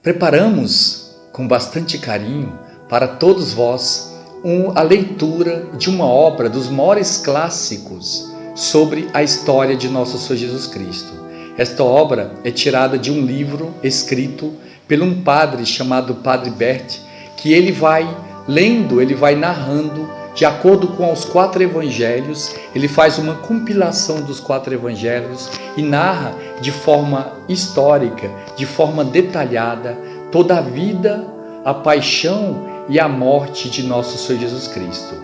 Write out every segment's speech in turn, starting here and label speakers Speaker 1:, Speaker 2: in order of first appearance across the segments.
Speaker 1: Preparamos com bastante carinho para todos vós a leitura de uma obra dos maiores clássicos sobre a história de nosso Senhor Jesus Cristo. Esta obra é tirada de um livro escrito por um padre chamado Padre Bert, que ele vai lendo, ele vai narrando de acordo com os 4 evangelhos. Ele faz uma compilação dos 4 evangelhos e narra de forma histórica, de forma detalhada, toda a vida, a paixão e a morte de nosso Senhor Jesus Cristo.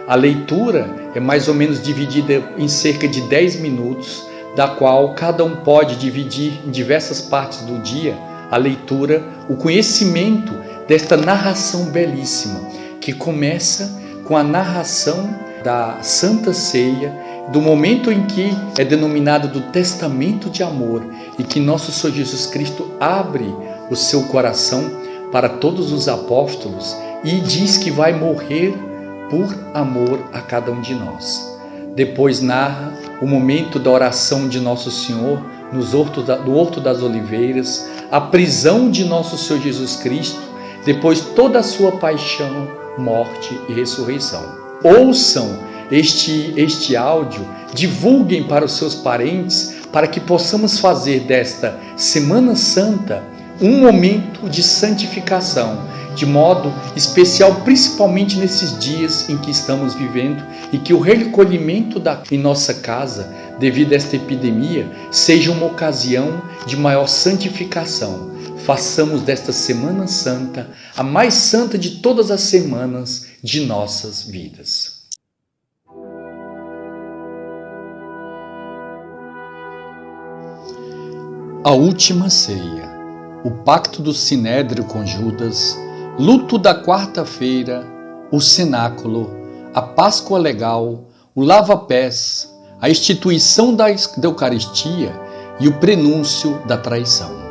Speaker 1: A leitura é mais ou menos dividida em cerca de 10 minutos, da qual cada um pode dividir em diversas partes do dia a leitura, o conhecimento desta narração belíssima, que começa com a narração da Santa Ceia, do momento em que é denominado do testamento de amor e que nosso Senhor Jesus Cristo abre o seu coração para todos os apóstolos e diz que vai morrer por amor a cada um de nós. Depois narra o momento da oração de Nosso Senhor no Horto das Oliveiras, a prisão de nosso Senhor Jesus Cristo, depois toda a sua paixão, morte e ressurreição. Ouçam este áudio, divulguem para os seus parentes, para que possamos fazer desta Semana Santa um momento de santificação, de modo especial, principalmente nesses dias em que estamos vivendo, e que o recolhimento em nossa casa, devido a esta epidemia, seja uma ocasião de maior santificação. Façamos desta Semana Santa a mais santa de todas as semanas de nossas vidas. A última ceia, o pacto do Sinédrio com Judas, luto da quarta-feira, o cenáculo, a Páscoa legal, o lava-pés, a instituição da Eucaristia e o prenúncio da traição.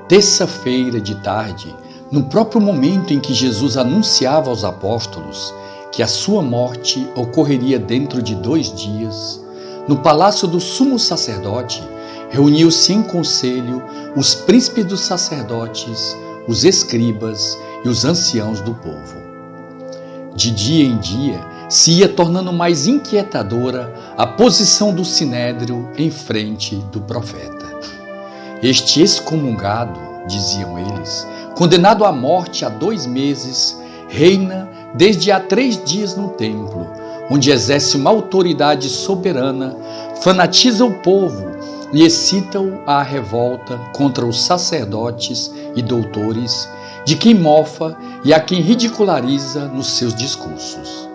Speaker 1: Terça-feira de tarde, no próprio momento em que Jesus anunciava aos apóstolos que a sua morte ocorreria dentro de 2 dias, no palácio do sumo sacerdote, reuniu-se em conselho os príncipes dos sacerdotes, os escribas e os anciãos do povo. De dia em dia, se ia tornando mais inquietadora a posição do Sinédrio em frente do profeta. Este excomungado, diziam eles, condenado à morte há 2 meses, reina desde há 3 dias no templo, onde exerce uma autoridade soberana, fanatiza o povo e excita-o à revolta contra os sacerdotes e doutores, de quem mofa e a quem ridiculariza nos seus discursos.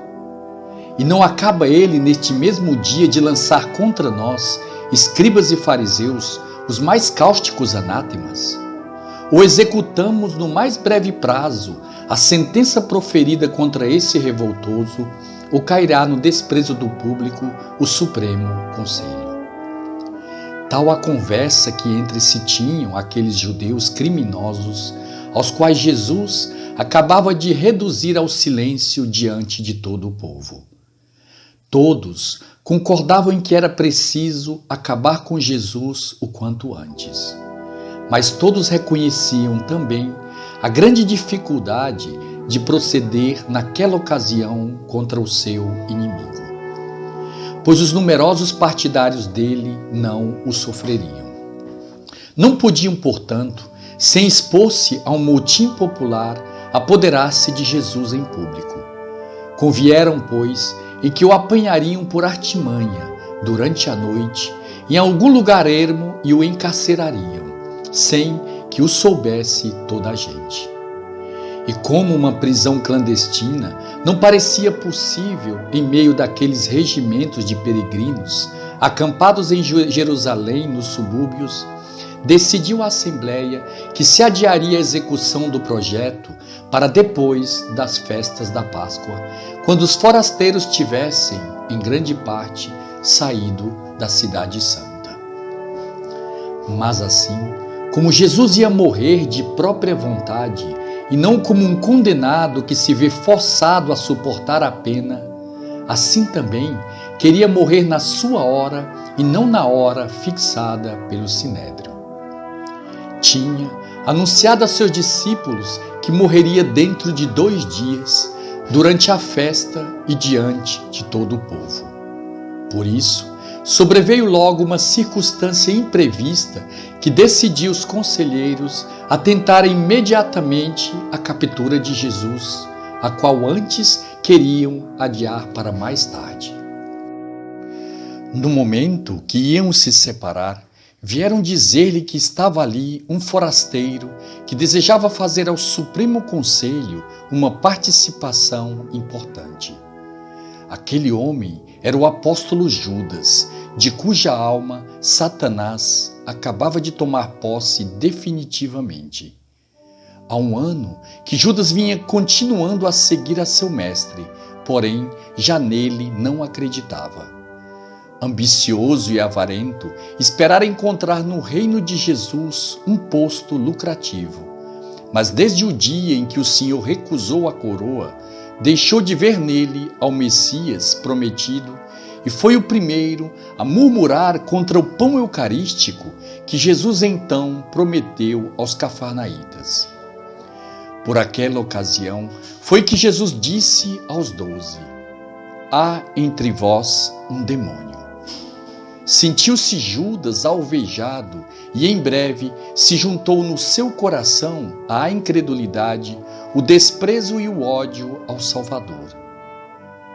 Speaker 1: E não acaba ele neste mesmo dia de lançar contra nós, escribas e fariseus, os mais cáusticos anátemas? Ou executamos no mais breve prazo a sentença proferida contra esse revoltoso, ou cairá no desprezo do público o Supremo Conselho. Tal a conversa que entre si tinham aqueles judeus criminosos, aos quais Jesus acabava de reduzir ao silêncio diante de todo o povo. Todos concordavam em que era preciso acabar com Jesus o quanto antes. Mas todos reconheciam também a grande dificuldade de proceder naquela ocasião contra o seu inimigo, pois os numerosos partidários dele não o sofreriam. Não podiam, portanto, sem expor-se a um motim popular, apoderar-se de Jesus em público. Convieram, pois, em que o apanhariam por artimanha durante a noite em algum lugar ermo e o encarcerariam, sem que o soubesse toda a gente. E como uma prisão clandestina não parecia possível em meio daqueles regimentos de peregrinos acampados em Jerusalém, nos subúrbios, decidiu a Assembleia que se adiaria a execução do projeto para depois das festas da Páscoa, quando os forasteiros tivessem, em grande parte, saído da Cidade Santa. Mas assim, como Jesus ia morrer de própria vontade, e não como um condenado que se vê forçado a suportar a pena, assim também queria morrer na sua hora e não na hora fixada pelo Sinédrio. tinha anunciado a seus discípulos que morreria dentro de 2 dias, durante a festa e diante de todo o povo. Por isso, sobreveio logo uma circunstância imprevista que decidiu os conselheiros a tentarem imediatamente a captura de Jesus, a qual antes queriam adiar para mais tarde. No momento que iam se separar, vieram dizer-lhe que estava ali um forasteiro que desejava fazer ao Supremo Conselho uma participação importante. Aquele homem era o apóstolo Judas, de cuja alma Satanás acabava de tomar posse definitivamente. Há 1 ano que Judas vinha continuando a seguir a seu mestre, porém já nele não acreditava. Ambicioso e avarento, esperara encontrar no reino de Jesus um posto lucrativo. Mas desde o dia em que o Senhor recusou a coroa, deixou de ver nele ao Messias prometido e foi o primeiro a murmurar contra o pão eucarístico que Jesus então prometeu aos cafarnaítas. Por aquela ocasião foi que Jesus disse aos 12: há entre vós um demônio. Sentiu-se Judas alvejado e em breve se juntou no seu coração à incredulidade, o desprezo e o ódio ao Salvador.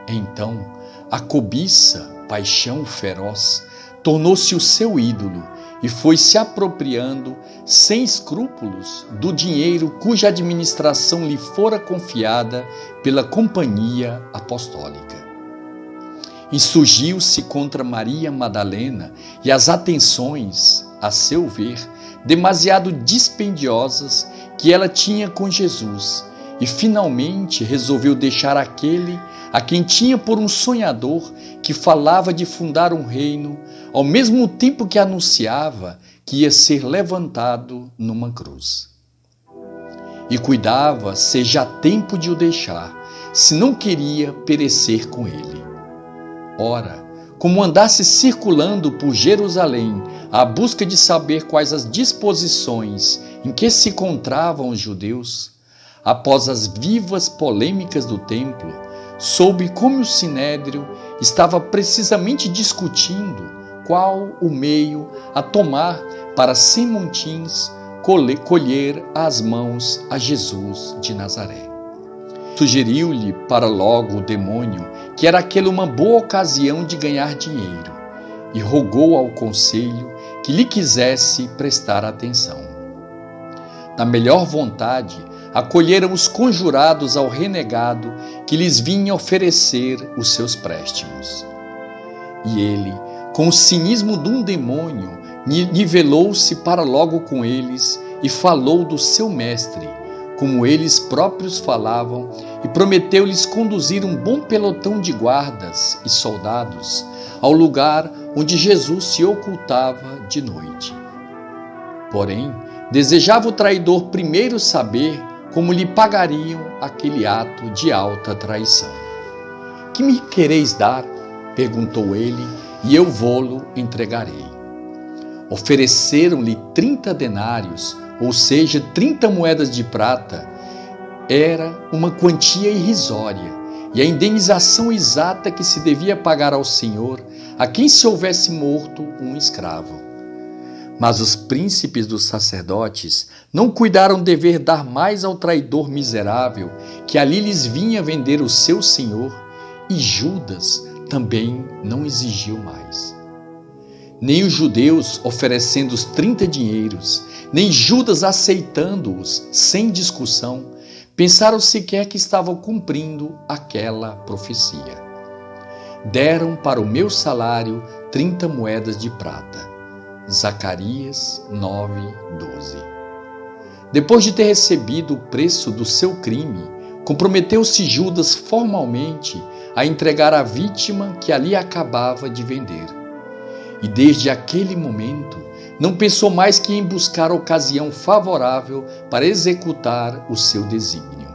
Speaker 1: Então, a cobiça, paixão feroz, tornou-se o seu ídolo e foi se apropriando, sem escrúpulos, do dinheiro cuja administração lhe fora confiada pela Companhia Apostólica. Insurgiu-se contra Maria Madalena e as atenções, a seu ver, demasiado dispendiosas que ela tinha com Jesus e finalmente resolveu deixar aquele a quem tinha por um sonhador que falava de fundar um reino, ao mesmo tempo que anunciava que ia ser levantado numa cruz. E cuidava ser já tempo de o deixar, se não queria perecer com ele. Ora, como andasse circulando por Jerusalém à busca de saber quais as disposições em que se encontravam os judeus, após as vivas polêmicas do templo, soube como o Sinédrio estava precisamente discutindo qual o meio a tomar para, sem montins, colher às mãos a Jesus de Nazaré. Sugeriu-lhe para logo o demônio que era aquela uma boa ocasião de ganhar dinheiro e rogou ao conselho que lhe quisesse prestar atenção. Na melhor vontade, acolheram os conjurados ao renegado que lhes vinha oferecer os seus préstimos. E ele, com o cinismo de um demônio, nivelou-se para logo com eles e falou do seu mestre, como eles próprios falavam, e prometeu-lhes conduzir um bom pelotão de guardas e soldados ao lugar onde Jesus se ocultava de noite. Porém, desejava o traidor primeiro saber como lhe pagariam aquele ato de alta traição. Que me quereis dar? Perguntou ele, e eu vô-lo entregarei. Ofereceram-lhe 30 denários, ou seja, 30 moedas de prata. Era uma quantia irrisória e a indenização exata que se devia pagar ao Senhor a quem se houvesse morto um escravo. Mas os príncipes dos sacerdotes não cuidaram dever dar mais ao traidor miserável que ali lhes vinha vender o seu senhor, e Judas também não exigiu mais. Nem os judeus oferecendo os 30 dinheiros, nem Judas aceitando-os sem discussão, pensaram sequer que estavam cumprindo aquela profecia. Deram para o meu salário 30 moedas de prata. Zacarias 9:12. Depois de ter recebido o preço do seu crime, comprometeu-se Judas formalmente a entregar a vítima que ali acabava de vender. E desde aquele momento, não pensou mais que em buscar ocasião favorável para executar o seu desígnio.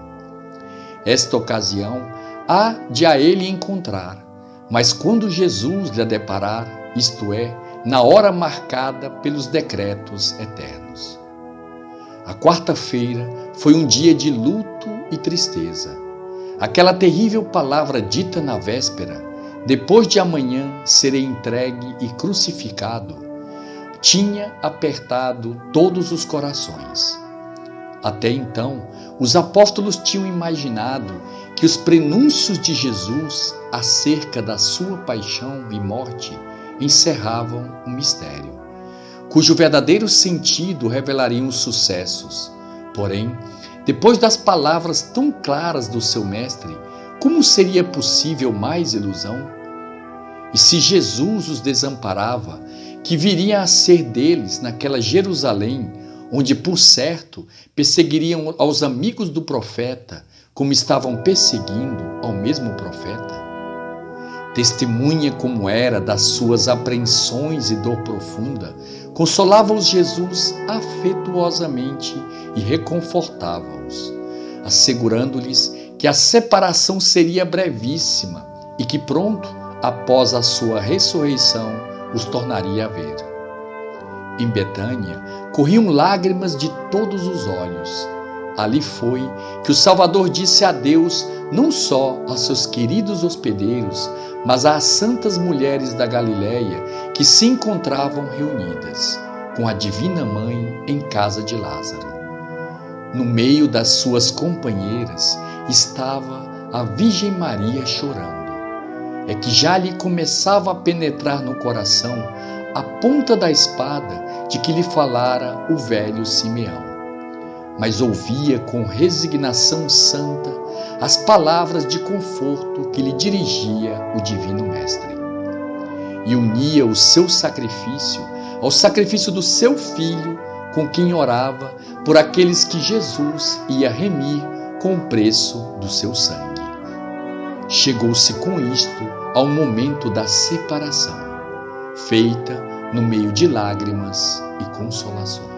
Speaker 1: Esta ocasião há de a ele encontrar, mas quando Jesus lhe deparar, isto é, na hora marcada pelos decretos eternos. A quarta-feira foi um dia de luto e tristeza. Aquela terrível palavra dita na véspera, depois de amanhã serei entregue e crucificado, tinha apertado todos os corações. Até então, os apóstolos tinham imaginado que os prenúncios de Jesus acerca da sua paixão e morte encerravam o mistério, cujo verdadeiro sentido revelariam os sucessos. Porém, depois das palavras tão claras do seu mestre, como seria possível mais ilusão? E se Jesus os desamparava, que viria a ser deles naquela Jerusalém, onde, por certo, perseguiriam aos amigos do profeta, como estavam perseguindo ao mesmo profeta? Testemunha como era das suas apreensões e dor profunda, consolava-os Jesus afetuosamente e reconfortava-os, assegurando-lhes que a separação seria brevíssima e que pronto, após a sua ressurreição, os tornaria a ver. Em Betânia, corriam lágrimas de todos os olhos. Ali foi que o Salvador disse adeus não só aos seus queridos hospedeiros, mas às santas mulheres da Galileia que se encontravam reunidas com a Divina Mãe em casa de Lázaro. No meio das suas companheiras estava a Virgem Maria chorando. É que já lhe começava a penetrar no coração a ponta da espada de que lhe falara o velho Simeão, mas ouvia com resignação santa as palavras de conforto que lhe dirigia o Divino Mestre, e unia o seu sacrifício ao sacrifício do seu Filho, com quem orava por aqueles que Jesus ia remir com o preço do seu sangue. Chegou-se com isto ao momento da separação, feita no meio de lágrimas e consolações.